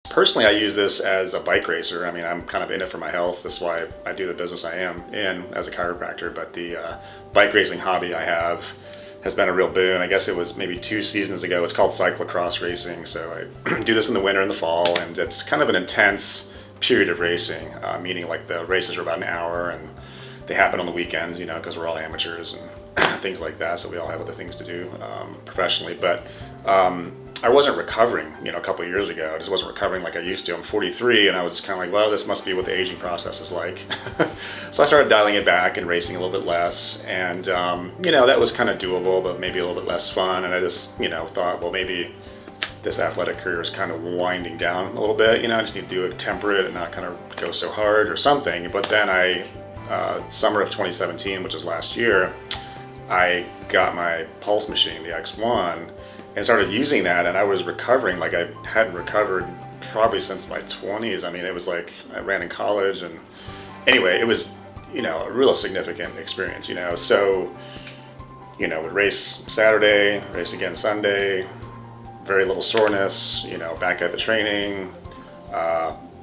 Personally, I use this as a bike racer. I mean, I'm kind of in it for my health. That's why I do the business I am in as a chiropractor. But the bike racing hobby I have has been a real boon. I guess it was maybe 2 seasons ago. It's called cyclocross racing. So I do this in the winter and the fall, and it's kind of an intense period of racing, meaning like the races are about an hour, and they happen on the weekends, you know, because we're all amateurs and things like that. So we all have other things to do professionally. But I wasn't recovering, you know, a couple of years ago. I just wasn't recovering like I used to. I'm 43, and I was just kind of like, well, this must be what the aging process is like. So I started dialing it back and racing a little bit less. And, you know, that was kind of doable, but maybe a little bit less fun. And I just, you know, thought, well, maybe this athletic career is kind of winding down a little bit. You know, I just need to do it temperate and not kind of go so hard or something. But then summer of 2017, which was last year, I got my Pulse machine, the X1, and started using that, and I was recovering like I hadn't recovered probably since my 20s. I mean, it was like I ran in college, and anyway, it was, you know, a real significant experience, you know. So, you know, would race Saturday, race again Sunday, very little soreness, you know, back at the training.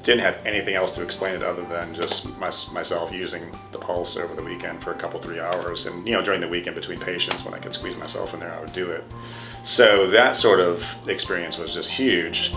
Didn't have anything else to explain it other than just myself using the Pulse over the weekend for a couple, 3 hours. And, you know, during the weekend between patients, when I could squeeze myself in there, I would do it. So that sort of experience was just huge.